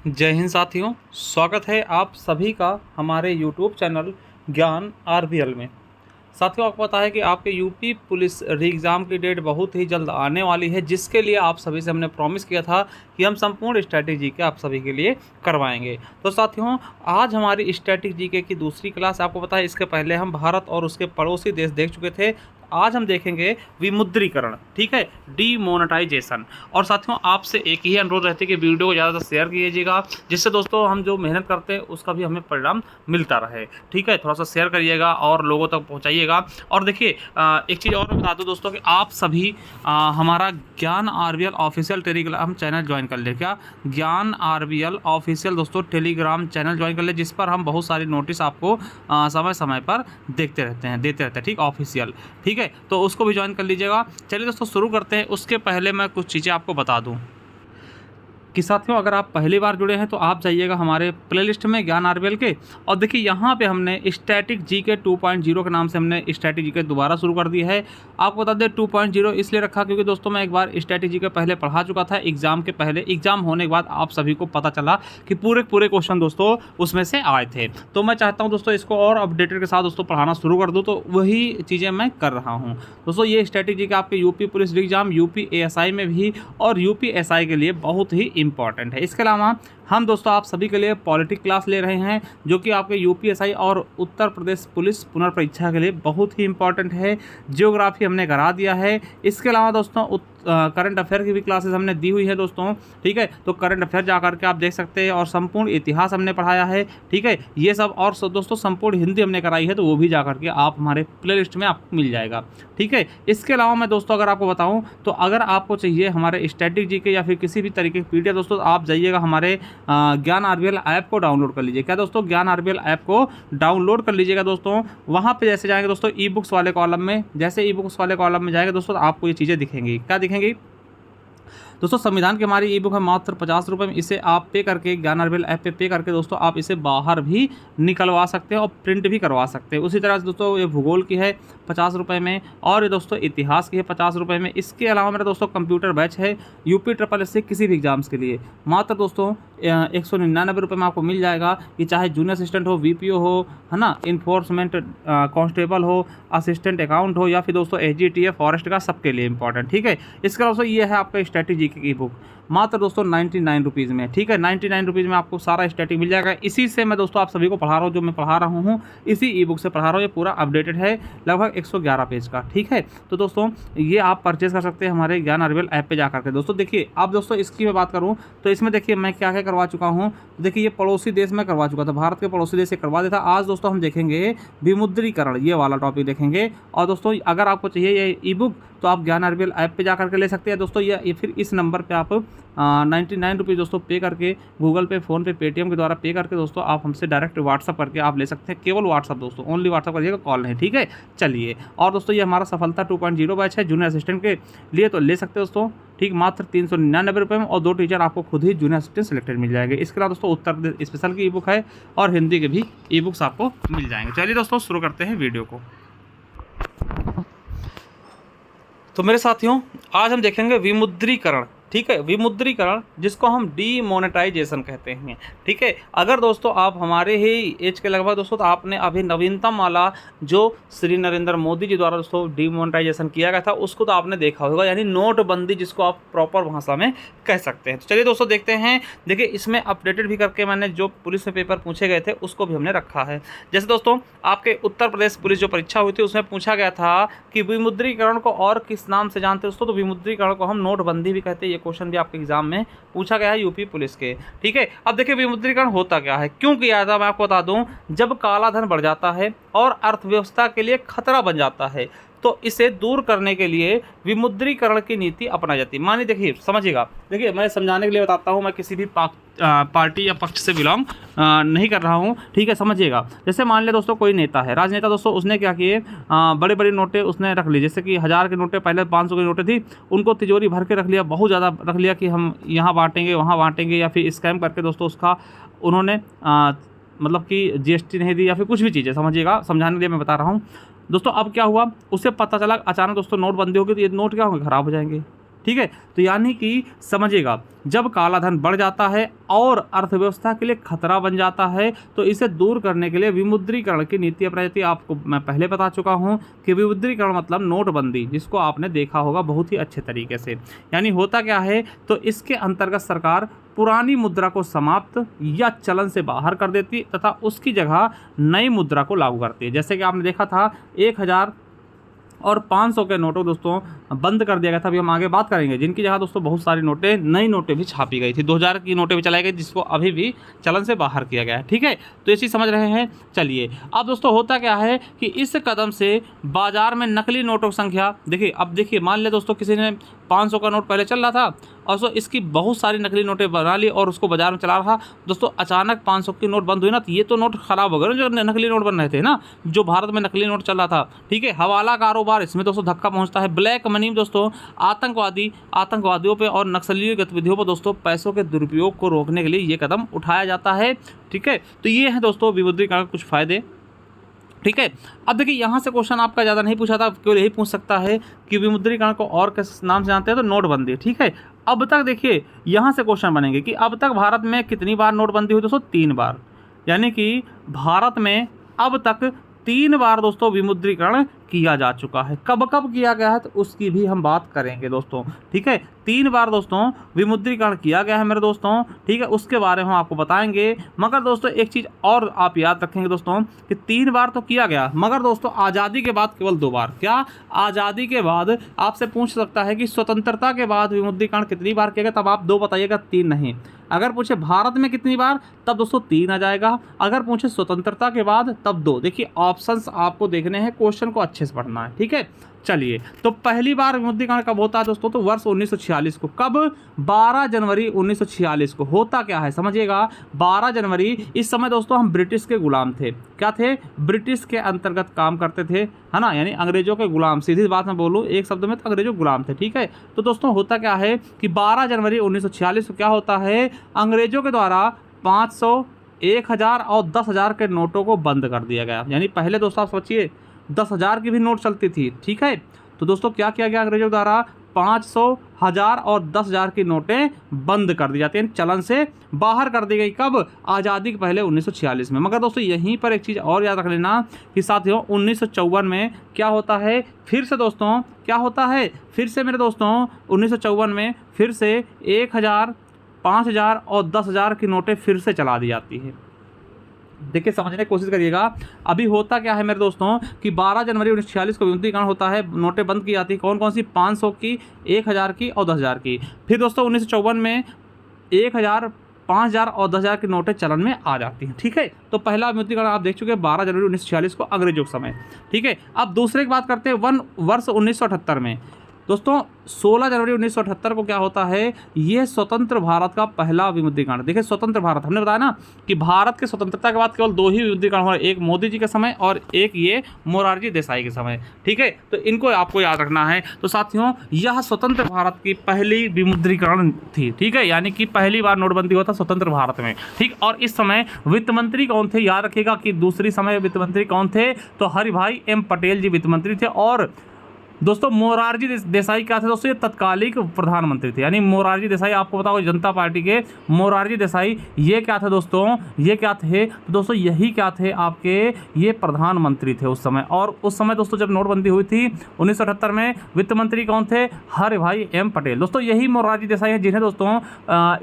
जय हिंद साथियों, स्वागत है आप सभी का हमारे यूट्यूब चैनल ज्ञान आरबीएल में। साथियों, आपको पता है कि आपके यूपी पुलिस री एग्ज़ाम की डेट बहुत ही जल्द आने वाली है, जिसके लिए आप सभी से हमने प्रॉमिस किया था कि हम संपूर्ण स्टैटिक जीके आप सभी के लिए करवाएंगे। तो साथियों, आज हमारी स्टैटिक जीके की दूसरी क्लास। आपको पता है इसके पहले हम भारत और उसके पड़ोसी देश देख चुके थे। आज हम देखेंगे विमुद्रीकरण, ठीक है, डीमोनेटाइजेशन। और साथियों, आपसे एक ही अनुरोध रहती है कि वीडियो को ज़्यादा शेयर कीजिएगा, जिससे दोस्तों हम जो मेहनत करते हैं उसका भी हमें परिणाम मिलता रहे। ठीक है, थोड़ा सा शेयर करिएगा और लोगों तक पहुंचाइएगा। और देखिए, एक चीज़ और मैं बता दूं दोस्तों कि आप सभी हमारा ज्ञान RBL official Telegram channel join कर ले। क्या? ज्ञान आरबीएल ऑफिशियल दोस्तों टेलीग्राम चैनल ज्वाइन कर ले, जिस पर हम बहुत सारी नोटिस आपको समय समय पर देते रहते हैं, ठीक, ऑफिशियल। ठीक है, तो उसको भी ज्वाइन कर लीजिएगा। चलिए दोस्तों, शुरू करते हैं। उसके पहले मैं कुछ चीज़ें आपको बता दूं कि साथियों, अगर आप पहली बार जुड़े हैं तो आप जाइएगा हमारे प्लेलिस्ट में ज्ञान आरबीएल के, और देखिए यहाँ पे हमने स्टैटिक जीके 2.0 के नाम से हमने स्टैटिक जीके दोबारा शुरू कर दी है। आपको बता दें 2.0 इसलिए रखा क्योंकि दोस्तों मैं एक बार स्टैटिक जीके पहले पढ़ा चुका था एग्जाम के पहले। एग्जाम होने के बाद आप सभी को पता चला कि पूरे क्वेश्चन दोस्तों उसमें से आए थे। तो मैं चाहता हूँ दोस्तों इसको और अपडेटेड के साथ दोस्तों पढ़ाना शुरू कर दूँ, तो वही चीज़ें मैं कर रहा हूँ दोस्तों। ये स्टैटिक जीके आपके UP police exam, UP ASI में भी और यूपी एसआई के लिए बहुत ही इंपॉर्टेंट है। इसके अलावा हम दोस्तों आप सभी के लिए पॉलिटिक क्लास ले रहे हैं, जो कि आपके यूपीएसआई और उत्तर प्रदेश पुलिस पुनर्परीक्षा के लिए बहुत ही इंपॉर्टेंट है। जियोग्राफी हमने करा दिया है। इसके अलावा दोस्तों करंट अफेयर की भी क्लासेस हमने दी हुई है दोस्तों। ठीक है, तो करंट अफेयर जा करके आप देख सकते हैं, और संपूर्ण इतिहास हमने पढ़ाया है। ठीक है, ये सब, और दोस्तों संपूर्ण हिंदी हमने कराई है, तो वो भी जा करके आप हमारे प्ले लिस्ट में आपको मिल जाएगा। ठीक है, इसके अलावा मैं दोस्तों अगर आपको बताऊं तो अगर आपको चाहिए हमारे स्टैटिक जीके या फिर किसी भी तरीके की पीडीएफ दोस्तों, आप जाइएगा हमारे ज्ञान आरबीएल ऐप को डाउनलोड कर लीजिए। क्या दोस्तों? ज्ञान आरबीएल ऐप को डाउनलोड कर लीजिएगा दोस्तों। वहाँ पे जैसे जाएंगे दोस्तों ई बुक्स वाले कॉलम में, जैसे ई बुक्स वाले कॉलम में जाएंगे दोस्तों, आपको ये चीज़ें दिखेंगी। क्या दिखेंगी दोस्तों? संविधान की हमारी ई बुक है मात्र 50 रुपये में। इसे आप पे करके ज्ञान आरबीएल ऐप पे पे करके दोस्तों आप इसे बाहर भी निकलवा सकते हैं और प्रिंट भी करवा सकते हैं। उसी तरह से दोस्तों ये भूगोल की है 50 रुपये में, और ये दोस्तों इतिहास की है 50 रुपये में। इसके अलावा मेरा दोस्तों कंप्यूटर बैच है यूपी ट्रिपल एस किसी भी एग्जाम्स के लिए, मात्र दोस्तों 199 रुपये में आपको मिल जाएगा। ये चाहे जूनियर असिस्टेंट हो, वीपीओ हो, है ना, इन्फोर्समेंट कांस्टेबल हो, असिस्टेंट अकाउंट हो, या फिर दोस्तों एसजीटीएफ फॉरेस्ट का, सबके लिए इंपॉर्टेंट। ठीक है, इसके अलावा ये है आपका स्ट्रैटेजी की बुक, मात्र दोस्तों 99 रुपीज़ में। ठीक है, 99 रुपीज़ में आपको सारा स्टैटिक मिल जाएगा। इसी से मैं दोस्तों आप सभी को पढ़ा रहा हूँ, जो मैं पढ़ा रहा हूँ इसी ई बुक से पढ़ा रहा हूँ। ये पूरा अपडेटेड है, लगभग 111 पेज का। ठीक है, तो दोस्तों ये आप परचेज कर सकते हैं हमारे ज्ञान आरबीएल ऐप पे जाकर के। दोस्तों देखिए, आप दोस्तों इसकी मैं बात करूँ तो इसमें देखिए मैं क्या क्या करवा चुका हूँ। देखिए, ये पड़ोसी देश में करवा चुका था, भारत के पड़ोसी देश से करवा देता। आज दोस्तों हम देखेंगे विमुद्रीकरण, ये वाला टॉपिक देखेंगे। और दोस्तों अगर आपको चाहिए ये ई बुक तो आप ज्ञान आरबीएल ऐप पे जा करके ले सकते हैं दोस्तों। ये फिर इस नंबर पे आप 99 रुपीज़ दोस्तों पे करके, गूगल पे, फ़ोन पे, पेटीएम के द्वारा पे करके दोस्तों आप हमसे डायरेक्ट व्हाट्सअप करके आप ले सकते हैं। केवल व्हाट्सअप दोस्तों, ओनली व्हाट्सअप करिएगा, कॉल नहीं। ठीक है, चलिए। और दोस्तों ये हमारा सफलता 2.0 बैच है जूनियर असिस्टेंट के लिए, तो ले सकते हैं दोस्तों। ठीक, मात्र 399 रुपये में, और 2 टीचर आपको खुद ही जूनियर असिस्टेंट सेलेक्टेड मिल जाएंगे। इसके अलावा दोस्तों उत्तर प्रदेश स्पेशल की ई बुक है, और हिंदी के भी ई बुक्स आपको मिल जाएंगे। चलिए दोस्तों, शुरू करते हैं वीडियो को। तो मेरे साथियों, आज हम देखेंगे विमुद्रीकरण। ठीक है, विमुद्रीकरण, जिसको हम डीमोनेटाइजेशन कहते हैं। ठीक है, अगर दोस्तों आप हमारे ही एज के लगभग दोस्तों, तो आपने अभी नवीनतम वाला जो श्री नरेंद्र मोदी जी द्वारा दोस्तों डीमोनेटाइजेशन किया गया था उसको तो आपने देखा होगा, यानी नोटबंदी, जिसको आप प्रॉपर भाषा में कह सकते हैं। तो चलिए दोस्तों देखते हैं। देखिए, इसमें अपडेटेड भी करके मैंने जो पुलिस में पेपर पूछे गए थे उसको भी हमने रखा है। जैसे दोस्तों आपके उत्तर प्रदेश पुलिस जो परीक्षा हुई थी उसमें पूछा गया था कि विमुद्रीकरण को और किस नाम से जानते हैं दोस्तों? तो विमुद्रीकरण को हम नोटबंदी भी कहते हैं। ये क्वेश्चन भी आपके एग्जाम में पूछा गया है यूपी पुलिस के। ठीक है, अब देखिए विमुद्रीकरण होता क्या है, क्यों किया जाता है, मैं आपको बता दूं। जब काला धन बढ़ जाता है और अर्थव्यवस्था के लिए खतरा बन जाता है, तो इसे दूर करने के लिए विमुद्रीकरण की नीति अपनाई जाती है। मानिए, देखिए समझिएगा, देखिए मैं समझाने के लिए बताता हूँ, मैं किसी भी पार्टी या पक्ष से बिलोंग नहीं कर रहा हूँ। ठीक है, समझिएगा। जैसे मान लिया दोस्तों कोई नेता है, राजनेता दोस्तों, उसने क्या किए, बड़े बड़े नोटें उसने रख ली। जैसे कि 1000 के नोटें, पहले 500 की नोटें थी, उनको तिजोरी भर के रख लिया, बहुत ज़्यादा रख लिया कि हम यहाँ बांटेंगे, वहाँ बांटेंगे, या फिर स्कैम करके दोस्तों उसका उन्होंने मतलब कि जीएसटी नहीं दी, या फिर कुछ भी चीज़ें, समझिएगा, समझाने के लिए मैं बता रहा हूँ दोस्तों। अब क्या हुआ, उसे पता चला अचानक दोस्तों नोटबंदी होगी, तो ये नोट क्या होंगे, ख़राब हो जाएंगे। ठीक है। तो यानी कि समझिएगा, जब काला धन बढ़ जाता है और अर्थव्यवस्था के लिए खतरा बन जाता है तो इसे दूर करने के लिए विमुद्रीकरण की नीति अपनाई जाती है। आपको मैं पहले बता चुका हूं कि विमुद्रीकरण मतलब नोटबंदी, जिसको आपने देखा होगा बहुत ही अच्छे तरीके से। यानी होता क्या है, तो इसके अंतर्गत सरकार पुरानी मुद्रा को समाप्त या चलन से बाहर कर देती है तथा उसकी जगह नई मुद्रा को लागू करती है। जैसे कि आपने देखा था 1000 और 500 के नोटों दोस्तों बंद कर दिया गया था। अभी हम आगे बात करेंगे, जिनकी जगह दोस्तों बहुत सारी नोटें, नई नोटें भी छापी गई थी। 2000 की नोटें भी चलाई गई, जिसको अभी भी चलन से बाहर किया गया है। ठीक है, तो ये चीज़ समझ रहे हैं। चलिए, अब दोस्तों होता क्या है कि इस कदम से बाजार में नकली नोटों की संख्या, देखिए अब देखिए, मान लिया दोस्तों किसी ने 500 का नोट पहले चल रहा था और सो इसकी बहुत सारी नकली नोटें बना ली और उसको बाजार में चला रहा दोस्तों। अचानक 500 की नोट बंद हुई ना, तो ये तो नोट खराब हो गए जो नकली नोट बन रहे थे ना, जो भारत में नकली नोट चल रहा था। ठीक है, हवाला कारोबार, इसमें दोस्तों धक्का पहुंचता है। ब्लैक मनी दोस्तों, आतंकवादियों पे और नक्सली गतिविधियों पर दोस्तों पैसों के दुरुपयोग को रोकने के लिए ये कदम उठाया जाता है। ठीक है, तो ये है दोस्तों विमुद्रीकरण के कुछ फायदे। ठीक है, अब देखिए यहाँ से क्वेश्चन आपका ज़्यादा नहीं पूछा था, केवल यही पूछ सकता है कि विमुद्रीकरण को और किस नाम से जानते हैं, तो नोटबंदी। ठीक है, अब तक देखिए यहाँ से क्वेश्चन बनेंगे कि अब तक भारत में कितनी बार नोटबंदी हुई दोस्तों, 3 बार। यानी कि भारत में अब तक 3 बार दोस्तों विमुद्रीकरण किया जा चुका है। कब कब किया गया है तो उसकी भी हम बात करेंगे दोस्तों। ठीक है, 3 बार दोस्तों विमुद्रीकरण किया गया है मेरे दोस्तों। ठीक है, उसके बारे में हम आपको बताएंगे। मगर दोस्तों एक चीज़ और आप याद रखेंगे दोस्तों कि 3 बार तो किया गया, मगर दोस्तों आज़ादी के बाद केवल 2 बार। क्या आज़ादी के बाद आपसे पूछ सकता है कि स्वतंत्रता के बाद विमुद्रीकरण कितनी बार किया गया, तब आप 2 बताइएगा, 3 नहीं। अगर पूछे भारत में कितनी बार, तब दोस्तों 3 आ जाएगा। अगर पूछे स्वतंत्रता के बाद, तब 2। देखिए ऑप्शंस आपको देखने हैं, क्वेश्चन को अच्छे से पढ़ना है। ठीक है, चलिए, तो पहली बार विमुद्रीकरण कब होता है दोस्तों, तो वर्ष 1946 को। कब? 12 जनवरी 1946 को। होता क्या है समझिएगा, 12 जनवरी, इस समय दोस्तों हम ब्रिटिश के गुलाम थे। क्या थे? ब्रिटिश के अंतर्गत काम करते थे, है ना, यानी अंग्रेजों के गुलाम। सीधी बात मैं बोलूँ एक शब्द में, तो अंग्रेजों गुलाम थे। ठीक है, तो दोस्तों होता क्या है कि 12 जनवरी 1946 को क्या होता है, अंग्रेजों के द्वारा 500, 1000 और 10,000 के नोटों को बंद कर दिया गया। यानी पहले दोस्तों आप सोचिए 10,000 की भी नोट चलती थी। ठीक है, तो दोस्तों क्या किया गया अंग्रेजों द्वारा, 500, 1000 और 10,000 की नोटें बंद कर दी जाती हैं, चलन से बाहर कर दी गई। कब? आज़ादी के पहले 1946 में। मगर दोस्तों यहीं पर एक चीज़ और याद रख लेना कि साथियों 1954 में क्या होता है, फिर से दोस्तों क्या होता है, फिर से मेरे दोस्तों 1954 में फिर से 1000, 5000 और 10,000 की नोटें फिर से चला दी जाती है। देखिए समझने की कोशिश करिएगा। अभी होता क्या है मेरे दोस्तों कि 12 जनवरी 1946 को विमुद्रीकरण होता है, नोटें बंद की जाती है। कौन कौन सी? 500 की, 1000 की और 10,000 की। फिर दोस्तों 1954 में 1000, 5000 और 10,000 की नोटें चलन में आ जाती हैं। ठीक है, तो पहला विमुद्रीकरण आप देख चुके हैं 12 जनवरी 1946 को, अंग्रेजों के समय। ठीक है, अब दूसरे की बात करते हैं वर्ष 1978 में। दोस्तों 16 जनवरी 1978 को क्या होता है, ये स्वतंत्र भारत का पहला विमुद्रीकरण। देखिए स्वतंत्र भारत, हमने बताया ना कि भारत के स्वतंत्रता के बाद केवल 2 ही विमुद्रीकरण हुआ, एक मोदी जी के समय और एक ये मोरारजी देसाई के समय। ठीक है, तो इनको आपको याद रखना है। तो साथियों यह स्वतंत्र भारत की पहली विमुद्रीकरण थी। ठीक है, यानी कि पहली बार नोटबंदी हुआ था स्वतंत्र भारत में। ठीक, और इस समय वित्त मंत्री कौन थे, याद रखिएगा कि दूसरी समय वित्त मंत्री कौन थे, तो हरिभाई एम पटेल जी वित्त मंत्री थे। और दोस्तों मोरारजी देसाई क्या थे दोस्तों, ये तत्कालिक प्रधानमंत्री थे। यानी मोरारजी देसाई, आपको पता होगा जनता पार्टी के मोरारजी देसाई, ये क्या थे दोस्तों, ये क्या थे, तो दोस्तों यही क्या थे आपके, ये प्रधानमंत्री थे उस समय। और उस समय दोस्तों जब नोटबंदी हुई थी 1978 में, वित्त मंत्री कौन थे, हरिभाई एम पटेल। दोस्तों यही मोरारजी देसाई हैं जिन्हें दोस्तों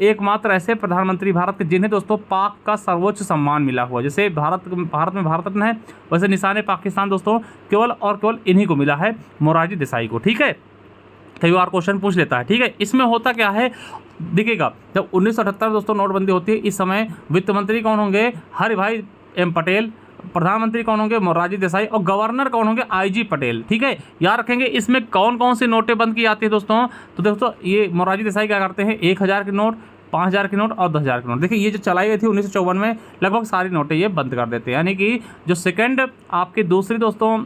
एकमात्र ऐसे प्रधानमंत्री भारत के जिन्हें दोस्तों पाक का सर्वोच्च सम्मान मिला हुआ। जैसे भारत में भारत रत्न है, वैसे निशान पाकिस्तान दोस्तों केवल और केवल इन्हीं को मिला है, मोरारजी देसाई को। ठीक है, कई बार क्वेश्चन पूछ लेता है। ठीक है, इसमें होता क्या है देखिएगा, जब 1978 दोस्तों नोटबंदी होती है, इस समय वित्त मंत्री कौन होंगे, हरिभाई एम पटेल, प्रधानमंत्री कौन होंगे, मोरारजी देसाई, और गवर्नर कौन होंगे, IG पटेल। ठीक है, याद रखेंगे इसमें कौन कौन सी नोटें बंद की जाती है दोस्तों, तो दोस्तों ये मोरारजी देसाई क्या करते हैं, 1000 की नोट, 5000 की नोट और 10,000 की नोट। देखिए ये जो चलाई गई थी 1954 में, लगभग सारी नोटें ये बंद कर देते हैं। यानी कि जो सेकंड आपकी दूसरी दोस्तों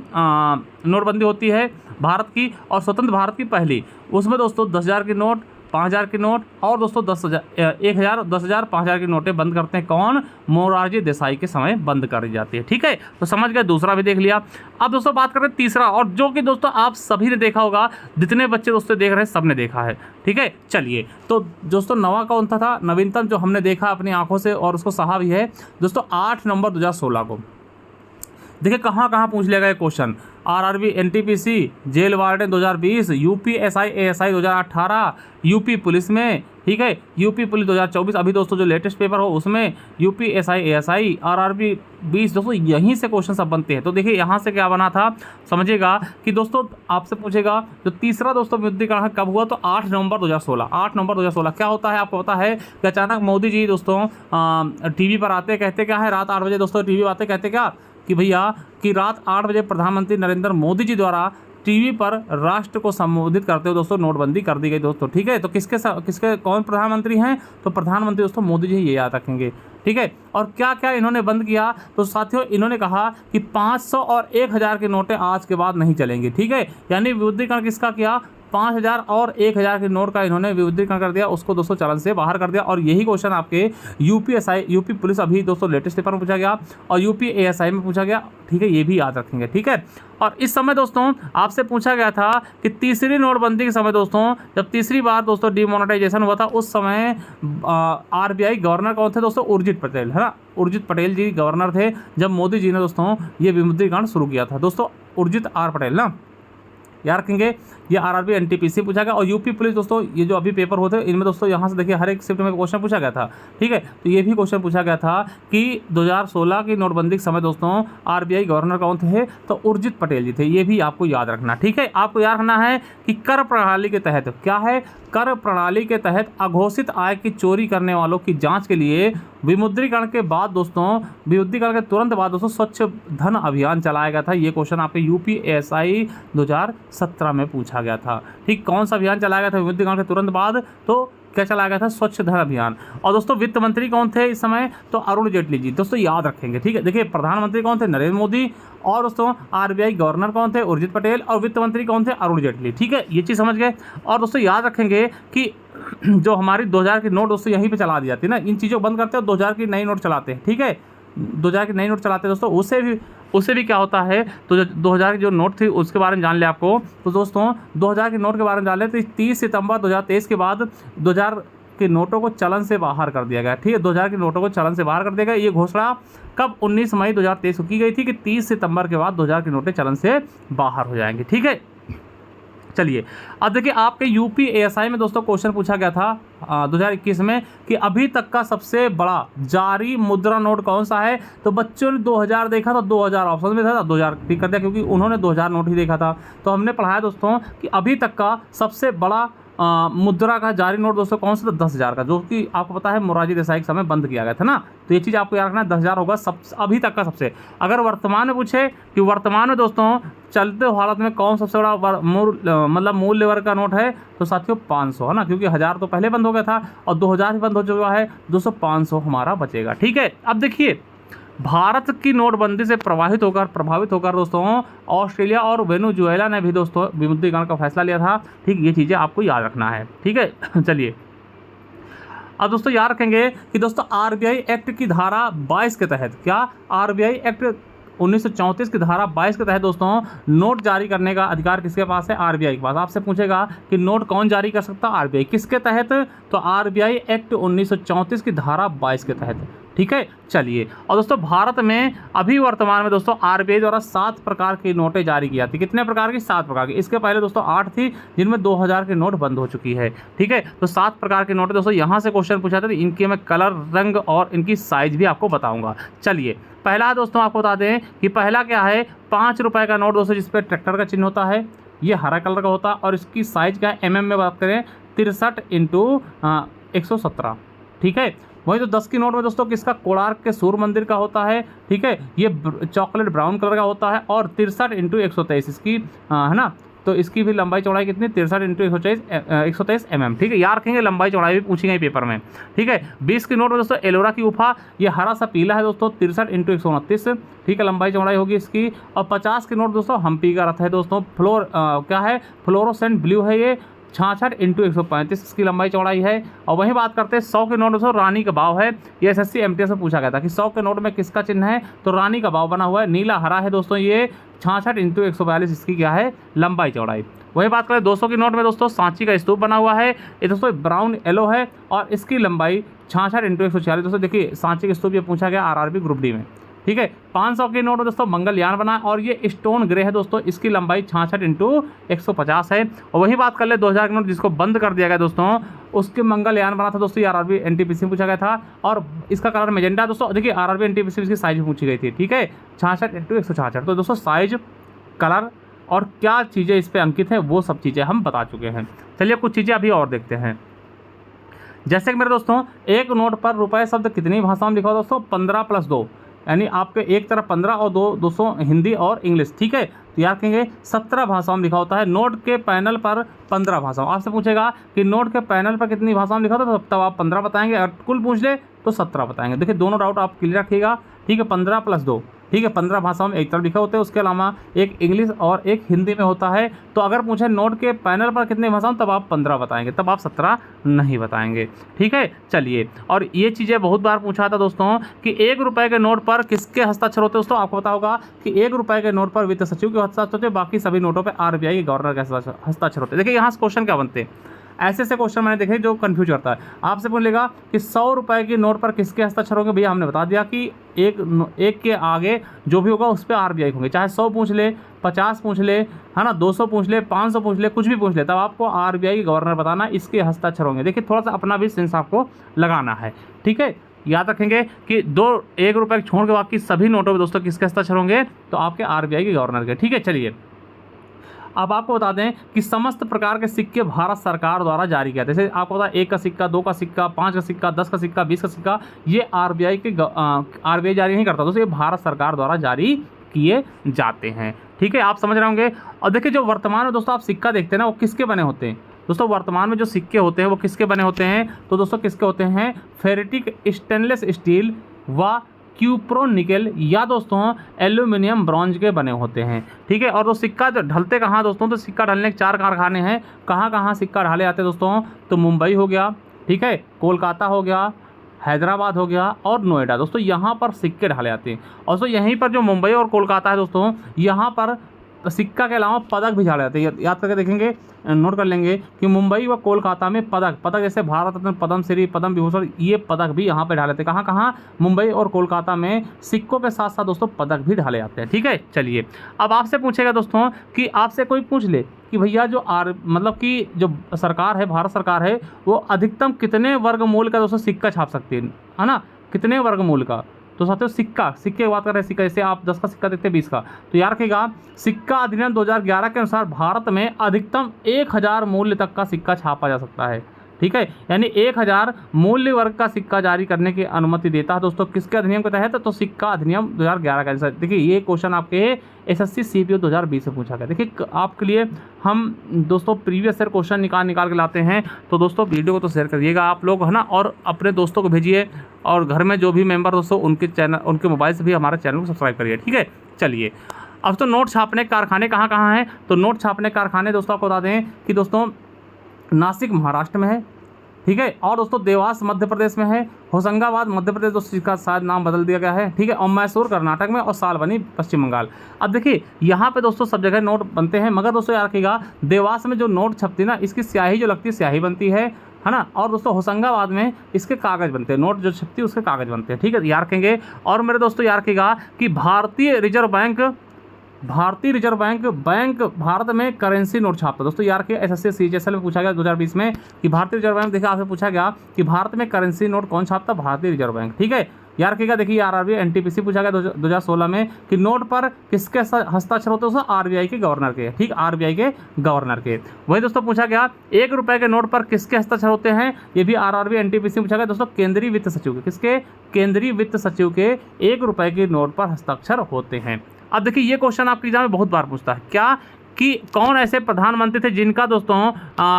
नोटबंदी होती है भारत की और स्वतंत्र भारत की पहली, उसमें दोस्तों 10,000 की नोट, 5,000 के नोट, और दोस्तों 10,000, 1,000, 10,000, 5,000 की नोटें बंद करते हैं कौन? मोरारजी देसाई के समय बंद करी जाती है। ठीक है, तो समझ गए, दूसरा भी देख लिया। अब दोस्तों बात करते हैं तीसरा, और जो कि दोस्तों आप सभी ने देखा होगा, जितने बच्चे दोस्तों देख रहे हैं सबने देखा है। ठीक है, चलिए, तो दोस्तों नवा कौन था नवीनतम जो हमने देखा अपनी आंखों से और उसको सहा भी है दोस्तों 8 नवंबर 2016 को। देखिए कहाँ कहाँ पूछ लिया गया question. RRB NTPC, jail warden 2020, UP SI ASI 2018, UP police में, ठीक है, यूपी पुलिस 2024, अभी दोस्तों जो लेटेस्ट पेपर हो उसमें यूपी एसआई एएसआई, आरआरबी 20। दोस्तों यहीं से क्वेश्चन सब बनते हैं। तो देखिए यहाँ से क्या बना था, समझिएगा कि दोस्तों आपसे पूछेगा जो तीसरा दोस्तों विमुद्रीकरण कब हुआ, तो 8 नवंबर 2016। 8 नवंबर 2016 क्या होता है आपको पता है कि अचानक मोदी जी दोस्तों टीवी पर आते, कहते क्या है, रात 8 बजे दोस्तों टीवी आते, कहते क्या कि भैया कि रात 8 बजे प्रधानमंत्री नरेंद्र मोदी जी द्वारा टीवी पर राष्ट्र को संबोधित करते हुए दोस्तों नोटबंदी कर दी गई दोस्तों। ठीक है, तो किसके कौन प्रधानमंत्री हैं, तो प्रधानमंत्री दोस्तों मोदी जी, ये याद रखेंगे। ठीक है, और क्या क्या इन्होंने बंद किया, तो साथियों इन्होंने कहा कि 500 और 1,000 की नोटें आज के बाद नहीं चलेंगी। ठीक है, यानी विमुद्रीकरण किसका किया, 5,000 और 1,000 के नोट का इन्होंने विमुद्रीकरण कर दिया, उसको दोस्तों चलन से बाहर कर दिया। और यही क्वेश्चन आपके यूपी पुलिस अभी दोस्तों लेटेस्ट पेपर में पूछा गया और यूपी एएसआई में पूछा गया। ठीक है, ये भी याद रखेंगे। ठीक है, और इस समय दोस्तों आपसे पूछा गया था कि तीसरी नोटबंदी के समय दोस्तों, जब तीसरी बार दोस्तों डिमोनेटाइजेशन हुआ था, उस समय आरबीआई गवर्नर कौन थे दोस्तों, उर्जित पटेल, है ना, उर्जित पटेल जी गवर्नर थे जब मोदी जी ने दोस्तों ये विमुद्रीकरण शुरू किया था। दोस्तों उर्जित आर पटेल ना, याद रखेंगे। ये आरआरबी एनटीपीसी पूछा गया। और यूपी पुलिस दोस्तों ये जो अभी पेपर होते हैं इनमें दोस्तों यहाँ से देखिए हर एक शिफ्ट में क्वेश्चन पूछा गया था। ठीक है, तो ये भी क्वेश्चन पूछा गया था कि 2016 की नोटबंदी के समय दोस्तों आरबीआई गवर्नर कौन थे, तो उर्जित पटेल जी थे। ये भी आपको याद रखना। ठीक है, आपको याद रखना है कि कर प्रणाली के तहत क्या है, कर प्रणाली के तहत अघोषित आय की चोरी करने वालों की जांच के लिए विमुद्रीकरण के बाद दोस्तों, विमुद्रीकरण के तुरंत बाद दोस्तों स्वच्छ धन अभियान चलाया गया था। ये क्वेश्चन आपके यूपी एएसआई 2017 में पूछा गया था। ठीक, कौन सा अभियान चलाया गया था विमुद्रीकरण के तुरंत बाद, तो क्या चलाया गया था, स्वच्छ धन अभियान। और दोस्तों वित्त मंत्री कौन थे इस समय, तो अरुण जेटली जी। दोस्तों याद रखेंगे। ठीक है, देखिए प्रधानमंत्री कौन थे, नरेंद्र मोदी, और दोस्तों आरबीआई गवर्नर कौन थे, उर्जित पटेल, और वित्त मंत्री कौन थे, अरुण जेटली। ठीक है, ये चीज़ समझ गए। और दोस्तों याद रखेंगे कि जो हमारी 2000 की नोट दोस्तों यहीं पे चला दी जाती है ना, इन चीज़ों को बंद करते हैं, 2000 की नई नोट चलाते हैं। ठीक है, 2000 की नई नोट चलाते हैं दोस्तों, उससे भी क्या होता है, तो जो 2000 की जो नोट थी उसके बारे में जान ले आपको। तो दोस्तों 2000 की नोट के बारे में जान ले, तो 30 सितंबर 2023 के बाद 2000 के नोटों को चलन से बाहर कर दिया गया। ठीक है, 2000 के नोटों को चलन से बाहर कर दिया गया। ये घोषणा कब 19 मई 2023 को की गई थी कि 30 सितंबर के बाद 2000 की नोटें चलन से बाहर हो जाएंगी। ठीक है, चलिए अब देखिए आपके यूपी एएसआई में दोस्तों क्वेश्चन पूछा गया था 2021 में कि अभी तक का सबसे बड़ा जारी मुद्रा नोट कौन सा है। तो बच्चों ने 2000 देखा तो 2000 ऑप्शन में था, 2000 टिक कर दिया क्योंकि उन्होंने 2000 नोट ही देखा था। तो हमने पढ़ाया दोस्तों कि अभी तक का सबसे बड़ा मुद्रा का जारी नोट दोस्तों कौन सा, तो 10,000 का, जो कि आपको पता है मोरारजी देसाई के समय बंद किया गया था ना। तो ये चीज़ आपको याद रखना है, 10,000 होगा सब अभी तक का सबसे। अगर वर्तमान में पूछे कि वर्तमान में दोस्तों चलते हालत में कौन सबसे बड़ा मूल्य वर्ग का नोट है, तो साथियों 500 है ना, क्योंकि 1000 तो पहले बंद हो गया था और 2000 भी बंद हो चुका है, दोस्तों 500 हमारा बचेगा। ठीक है, अब देखिए भारत की नोटबंदी से प्रभावित होकर दोस्तों ऑस्ट्रेलिया और वेनेजुएला ने भी दोस्तों विमुद्रीकरण का फैसला लिया था। ठीक, ये चीज़ें आपको याद रखना है। ठीक है, चलिए अब दोस्तों याद रखेंगे कि दोस्तों आरबीआई एक्ट की धारा 22 के तहत, क्या आरबीआई एक्ट 1934 की धारा 22 के तहत दोस्तों नोट जारी करने का अधिकार किसके पास है, आरबीआई के पास। आपसे पूछेगा कि नोट कौन जारी कर सकता है, आरबीआई। किसके तहत, तो आरबीआई एक्ट 1934 की धारा 22 के तहत। ठीक है, चलिए और दोस्तों भारत में अभी वर्तमान में दोस्तों आरबीआई द्वारा 7 प्रकार की नोटें जारी की जाती। कितने प्रकार की, 7 प्रकार की। इसके पहले दोस्तों 8 थी जिनमें 2000 के नोट बंद हो चुकी है। ठीक है, तो 7 प्रकार के नोटें दोस्तों यहाँ से क्वेश्चन पूछा था, इनके मैं कलर, रंग और इनकी साइज भी आपको बताऊंगा। चलिए पहला दोस्तों आपको बता दें कि पहला क्या है, 5 रुपये का नोट दोस्तों जिसपे ट्रैक्टर का चिन्ह होता है, ये हरा कलर का होता है और इसकी साइज क्या है, MM में बात करें 63 × 117। ठीक है, वही तो 10 की नोट में दोस्तों किसका, कोणार्क के सूर्य मंदिर का होता है। ठीक है, ये चॉकलेट ब्राउन कलर का होता है और 63 × 123 इसकी है ना, तो इसकी भी लंबाई चौड़ाई कितनी, 63 × 123 mm। ठीक है, याद रखेंगे, लंबाई चौड़ाई भी पूछी गई पेपर में। ठीक है, 20 की नोट में दोस्तों एलोरा की गुफा, ये हरा सा पीला है दोस्तों, 63 × 129। ठीक है, लंबाई चौड़ाई होगी इसकी। और 50 की नोट दोस्तों हम्पी का रथ है दोस्तों, क्या है, फ्लोरोसेंट ब्लू है ये, 66 इंटू 135 इसकी लंबाई चौड़ाई है। और वहीं बात करते हैं 100 के नोट दोस्तों, रानी का भाव है। ये SSC MTS में पूछा गया था कि 100 के नोट में किसका चिन्ह है, तो रानी का भाव बना हुआ है, नीला हरा है दोस्तों। ये 66 इंटू 142 इसकी क्या है, लंबाई चौड़ाई। वही बात करें 200 की नोट में दोस्तों, सांची का स्तूप बना हुआ है, ये दोस्तों ब्राउन येलो है और इसकी लंबाई 66 इंटू 146। दोस्तों देखिए सांची का स्तूप ये पूछा गया RRB ग्रुप डी में, ठीक है। 500 की नोट में दोस्तों मंगलयान बना और ये स्टोन ग्रे है दोस्तों, इसकी लंबाई 66 इंटू 150 है। और वही बात कर ले 2000 की नोट जिसको बंद कर दिया गया दोस्तों, उसके मंगलयान बना था दोस्तों, ये RRB NTPC पूछा गया था और इसका कलर मैजेंटा दोस्तों। देखिए RRB NTPC इसकी साइज पूछी गई थी, ठीक है, 66 इंटू 166। तो दोस्तों साइज, कलर और क्या चीज़ें इस पर अंकित हैं वो सब चीज़ें हम बता चुके हैं। चलिए कुछ चीज़ें अभी और देखते हैं। जैसे कि मेरे दोस्तों एक नोट पर रुपए शब्द कितनी भाषाओं में लिखा हो दोस्तों, 15 + 2, यानी आपके एक तरफ 15 और दोस्तों हिंदी और इंग्लिश, ठीक है। तो याद करेंगे 17 भाषाओं में लिखा होता है। नोट के पैनल पर 15 भाषाओं, आपसे पूछेगा कि नोट के पैनल पर कितनी भाषाओं में लिखा होता है, तब आप 15 बताएंगे। अगर कुल पूछ ले तो 17 बताएंगे। देखिए दोनों डाउट आप क्लियर रखिएगा, ठीक है। 15 + 2, ठीक है, 15 भाषाओं में एक तरफ लिखे होते हैं, उसके अलावा एक इंग्लिश और एक हिंदी में होता है। तो अगर पूछे नोट के पैनल पर कितनी भाषाओं, तब आप 15 बताएंगे, तब आप 17 नहीं बताएंगे, ठीक है। चलिए, और ये चीज़ें बहुत बार पूछा था दोस्तों कि 1 रुपये के नोट पर किसके हस्ताक्षर होते हैं दोस्तों। आपको पता होगा कि 1 रुपये के नोट पर वित्त सचिव के हस्ताक्षर होते हैं, बाकी सभी नोटों पर RBI के गवर्नर के हस्ताक्षर होते हैं। देखिए यहाँ से क्वेश्चन क्या बनते हैं, ऐसे क्वेश्चन मैंने देखे जो कंफ्यूज करता है। आपसे पूछ लेगा कि 100 रुपये की नोट पर किसके हस्ताक्षर होंगे, भैया हमने बता दिया कि एक के आगे जो भी होगा उस पर RBI होंगे, चाहे 100 पूछ ले, 50 पूछ ले, है ना, 200 पूछ ले, 500 पूछ ले, कुछ भी पूछ ले, तब आपको RBI के गवर्नर बताना, इसके हस्ताक्षर होंगे। देखिए थोड़ा सा अपना भी सेंस आपको लगाना है, ठीक है। याद रखेंगे कि 1 रुपये छोड़ के बाकी सभी नोटों में दोस्तों किसके हस्ताक्षर होंगे, तो आपके RBI के गवर्नर के, ठीक है। चलिए अब आपको बता दें कि समस्त प्रकार के सिक्के भारत सरकार द्वारा जारी किया, जैसे आपको पता है 1 का सिक्का, 2 का सिक्का, 5 का सिक्का, 10 का सिक्का, 20 का सिक्का, ये RBI जारी नहीं करता दोस्तों, ये भारत सरकार द्वारा जारी किए जाते हैं, ठीक है। आप समझ रहे होंगे। और देखिए जो वर्तमान में दोस्तों आप सिक्का देखते हैं ना, वो किसके बने होते हैं दोस्तों, वर्तमान में जो सिक्के होते हैं वो किसके बने होते हैं, तो दोस्तों किसके होते हैं, फेरेटिक स्टेनलेस स्टील व क्यूप्रो निकल या दोस्तों एल्यूमिनियम ब्रॉन्ज के बने होते हैं, ठीक है। और वो सिक्का जो ढलते कहाँ दोस्तों, तो सिक्का ढलने के 4 कारखाने हैं। कहाँ कहाँ सिक्का ढाले जाते हैं दोस्तों, तो मुंबई हो गया, ठीक है, कोलकाता हो गया, हैदराबाद हो गया और नोएडा दोस्तों, यहाँ पर सिक्के ढाले जाते हैं। और दोस्तों यहीं पर जो मुंबई और कोलकाता है दोस्तों, यहाँ पर सिक्का के अलावा पदक भी ढाले जाते हैं। याद करके देखेंगे, नोट कर लेंगे कि मुंबई व कोलकाता में पदक जैसे भारत रत्न, पद्म श्री, पद्म विभूषण, ये पदक भी यहाँ पे ढाले जाते हैं। कहाँ कहाँ, मुंबई और कोलकाता में सिक्कों के साथ साथ दोस्तों पदक भी ढाले जाते हैं, ठीक है। चलिए अब आपसे पूछेगा दोस्तों कि आपसे कोई पूछ ले कि भैया जो मतलब कि जो सरकार है, भारत सरकार है, वो अधिकतम कितने वर्गमूल का दोस्तों सिक्का छाप सकती है ना, कितने वर्गमूल का। तो साथियों सिक्के की बात कर रहे हैं, सिक्का जैसे आप 10 का सिक्का देखते हैं, 20 का, तो याद रखिएगा सिक्का अधिनियम 2011 के अनुसार भारत में अधिकतम 1000 मूल्य तक का सिक्का छापा जा सकता है, ठीक है। यानी 1000 मूल्य वर्ग का सिक्का जारी करने की अनुमति देता है दोस्तों, किसके अधिनियम के तहत, तो सिक्का अधिनियम 2011 के अनुसार। देखिए ये क्वेश्चन आपके SSC CPO 2020 में पूछा गया। देखिए आपके लिए हम दोस्तों प्रीवियस ईयर क्वेश्चन निकाल के लाते हैं, तो दोस्तों वीडियो को तो शेयर करिएगा आप लोग, है ना, और अपने दोस्तों को भेजिए, और घर में जो भी मेंबर दोस्तों उनके मोबाइल से भी हमारे चैनल को सब्सक्राइब करिए, ठीक है। चलिए अब तो नोट छापने के कारखाने कहाँ कहाँ हैं, तो नोट छापने कारखाने दोस्तों आपको बता दें कि दोस्तों नासिक महाराष्ट्र में है, ठीक है, और दोस्तों देवास मध्य प्रदेश में है, होशंगाबाद मध्य प्रदेश दोस्तों इसका शायद नाम बदल दिया गया है, ठीक है, और मैसूर कर्नाटक में, और सालबनी पश्चिम बंगाल। अब देखिए यहाँ पे दोस्तों सब जगह नोट बनते हैं, मगर दोस्तों याद रखिएगा देवास में जो नोट छपती है ना, इसकी स्याही जो लगती है, स्याही बनती है ना, और दोस्तों होशंगाबाद में इसके कागज़ बनते हैं, नोट जो छपती है उसके कागज़ बनते हैं, ठीक है, याद रखेंगे। और मेरे दोस्तों याद रखिएगा कि भारतीय रिजर्व बैंक भारत में करेंसी नोट छापता है दोस्तों। यार के SSC CGSL में पूछा गया 2020 में कि भारतीय रिजर्व बैंक, देखिए आपसे पूछा गया कि भारत में करेंसी नोट कौन छापता, भारतीय रिजर्व बैंक, ठीक है। यार रखिएगा, देखिए RRB NTPC पूछा गया 2016 में कि नोट पर किसके हस्ताक्षर होते हैं, RBI के गवर्नर के, ठीक, RBI के गवर्नर के। वही दोस्तों पूछा गया 1 रुपये के नोट पर किसके हस्ताक्षर होते हैं, ये भी RRB NTPC पूछा गया दोस्तों, केंद्रीय वित्त सचिव के, किसके, केंद्रीय वित्त सचिव के 1 रुपये के नोट पर हस्ताक्षर होते हैं। अब देखिए ये क्वेश्चन आपके एग्जाम में बहुत बार पूछता है, क्या कि कौन ऐसे प्रधानमंत्री थे जिनका दोस्तों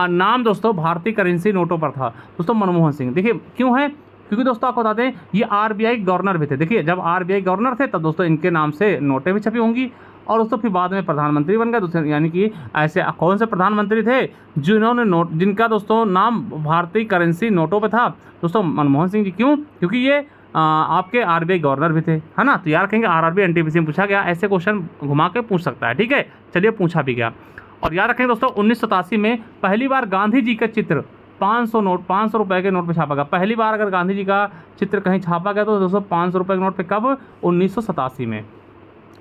नाम दोस्तों भारतीय करेंसी नोटों पर था, दोस्तों मनमोहन सिंह। देखिए क्यों है, क्योंकि दोस्तों आपको बता दें ये RBI गवर्नर भी थे। देखिए जब RBI गवर्नर थे तब दोस्तों इनके नाम से नोटें भी छपी होंगी, और दोस्तों फिर बाद में प्रधानमंत्री बन गए। दूसरे यानी कि ऐसे कौन से प्रधानमंत्री थे जिन्होंने नोट, जिनका दोस्तों नाम भारतीय करेंसी नोटों पे था? दोस्तों मनमोहन सिंह जी। क्यों? क्योंकि ये आपके आरबीआई गवर्नर भी थे, है ना। तो याद रखेंगे आरआरबी एनटीपीसी में पूछा गया, ऐसे क्वेश्चन घुमा के पूछ सकता है, ठीक है। चलिए पूछा भी गया। और याद रखेंगे दोस्तों 1987 में पहली बार गांधी जी का चित्र 500 रुपए के नोट पे छापा गया। पहली बार अगर गांधी जी का चित्र कहीं छापा गया तो दोस्तों 500 रुपए के नोट पे कब? 1987 में,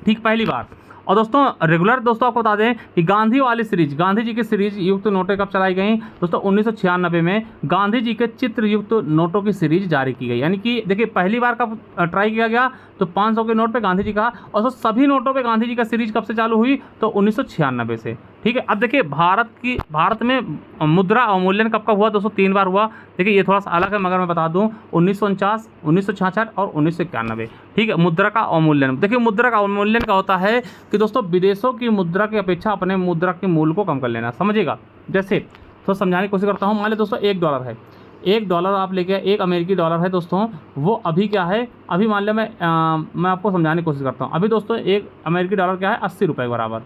ठीक, पहली बार। और दोस्तों रेगुलर दोस्तों आपको बता दें कि गांधी वाली सीरीज, गांधी जी की सीरीज युक्त नोटें कब चलाई गई? दोस्तों 1996 में गांधी जी के चित्र युक्त नोटों की सीरीज जारी की गई। यानी कि देखिए पहली बार कब ट्राई किया गया? तो 500 के नोट पे गांधी जी का, और तो सभी नोटों पे गांधी जी का सीरीज कब से चालू हुई? तो 1996 से, ठीक है। अब देखिए भारत में मुद्रा अवमूल्यन कब कब हुआ? दोस्तों 3 बार हुआ। देखिए ये थोड़ा सा अलग है मगर मैं बता दूं, 1949, 1966 और 1991, ठीक है। मुद्रा का अवमूल्यन, देखिए मुद्रा का अवमूल्यन का होता है कि दोस्तों विदेशों की मुद्रा की अपेक्षा अपने मुद्रा के मूल्य को कम कर लेना, समझिएगा। जैसे तो समझाने की कोशिश करता हूँ। मान लीजिए दोस्तों $1 है, $1 आप लेके, एक अमेरिकी डॉलर है दोस्तों, वो अभी क्या है? अभी मान लिया मैं आपको समझाने की कोशिश करता हूँ। अभी दोस्तों एक अमेरिकी डॉलर क्या है? 80 रुपये के बराबर।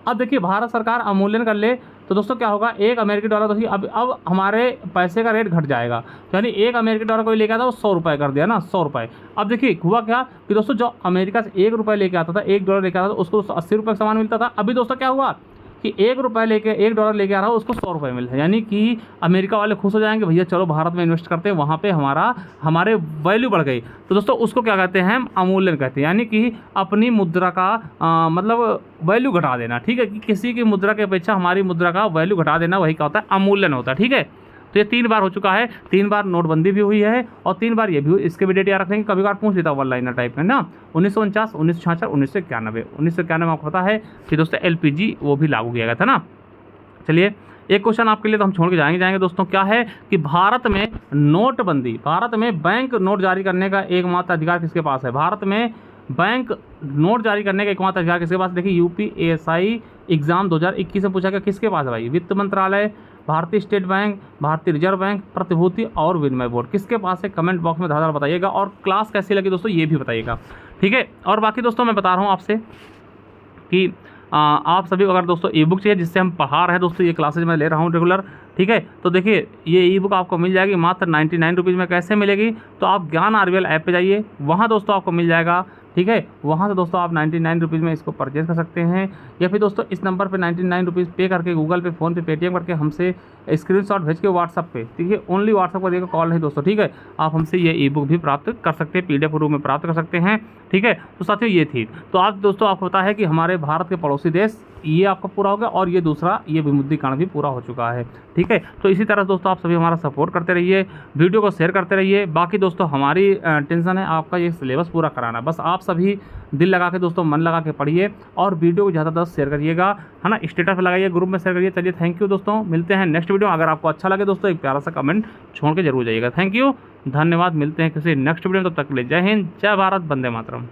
अब देखिए भारत सरकार अवमूल्यन कर ले तो दोस्तों क्या होगा? एक अमेरिकी डॉलर, तो अब हमारे पैसे का रेट घट जाएगा। तो यानी एक अमेरिकी डॉलर कोई लेके आता वो 100 रुपये कर दिया ना, 100 रुपये। अब देखिए हुआ क्या कि दोस्तों जो अमेरिका से $1 लेके आता था, $1 लेके आता था, उसको 80 रुपये का सामान मिलता था। अभी दोस्तों क्या हुआ कि $1 लेके, $1 लेके आ रहा हो, उसको 100 रुपये मिल रहा है। यानी कि अमेरिका वाले खुश हो जाएंगे, भैया चलो भारत में इन्वेस्ट करते हैं, वहाँ पे हमारे वैल्यू बढ़ गई। तो दोस्तों उसको क्या कहते हैं? अवमूल्यन कहते हैं। यानी कि अपनी मुद्रा का मतलब वैल्यू घटा देना, ठीक है। कि किसी की मुद्रा की अपेक्षा हमारी मुद्रा का वैल्यू घटा देना, वही क्या होता है? अवमूल्यन होता है, ठीक है। तो ये 3 बार हो चुका है, 3 बार नोटबंदी भी हुई है और 3 बार ये भी हुई। इसके भी डेट याद रखेंगे, कभी बार पूछ लेता वन लाइनर टाइप में ना। 1949, 1966, 1991। 1991 में आपको पता है कि दोस्तों LPG वो भी लागू किया गया था ना। चलिए एक क्वेश्चन आपके लिए तो हम छोड़ के जाएंगे दोस्तों, क्या है कि भारत में नोटबंदी, भारत में बैंक नोट जारी करने का एकमात्र अधिकार किसके पास है? भारत में बैंक नोट जारी करने का एकमात्र अधिकार किसके पास? देखिए UPSI एग्जाम 2021 में पूछा गया, किसके पास है भाई? वित्त मंत्रालय, भारतीय स्टेट बैंक, भारतीय रिजर्व बैंक, प्रतिभूति और विनिमय बोर्ड, किसके पास है? कमेंट बॉक्स में धड़ाधड़ बताइएगा। और क्लास कैसी लगी दोस्तों ये भी बताइएगा, ठीक है। और बाकी दोस्तों मैं बता रहा हूँ आपसे कि आप सभी अगर दोस्तों ई बुक चाहिए जिससे हम पढ़ा रहे हैं दोस्तों, ये क्लासेज मैं ले रहा हूँ रेगुलर, ठीक है। तो देखिए ये ई बुक आपको मिल जाएगी मात्र 99 रुपीज़ में। कैसे मिलेगी? तो आप ज्ञान RBL ऐप पे जाइए, वहाँ दोस्तों आपको मिल जाएगा, ठीक है। वहाँ से दोस्तों आप 99 रुपीज़ में इसको परचेज कर सकते हैं, या फिर दोस्तों इस नंबर पे 99 रुपीज़ पे करके गूगल पे, फ़ोन पे, पेटीएम करके हमसे स्क्रीनशॉट भेज के व्हाट्सअप पे, ठीक है, ओनली व्हाट्सअप करिएगा, कॉल नहीं दोस्तों, ठीक है। आप हमसे ये ई बुक भी प्राप्त कर सकते हैं, PDF रूप में प्राप्त कर सकते हैं, ठीक है। तो साथियों ये थी, तो आज दोस्तों आपको पता है कि हमारे भारत के पड़ोसी देश ये आपका पूरा हो गया, और ये दूसरा ये विमुद्रीकरण भी पूरा हो चुका है, ठीक है। तो इसी तरह दोस्तों आप सभी हमारा सपोर्ट करते रहिए, वीडियो को शेयर करते रहिए। बाकी दोस्तों हमारी टेंशन है आपका ये सिलेबस पूरा कराना, बस आप सभी दिल लगा के दोस्तों, मन लगा के पढ़िए और वीडियो को ज़्यादा शेयर करिएगा, है ना। स्टेटस पर लगाइए, ग्रुप में शेयर करिए। चलिए थैंक यू दोस्तों, मिलते हैं नेक्स्ट वीडियो। अगर आपको अच्छा लगे दोस्तों एक प्यारा सा कमेंट छोड़ के जरूर जाइएगा। थैंक यू, धन्यवाद। मिलते हैं किसी नेक्स्ट वीडियो में, तब तक के लिए जय हिंद, जय भारत, वंदे मातरम।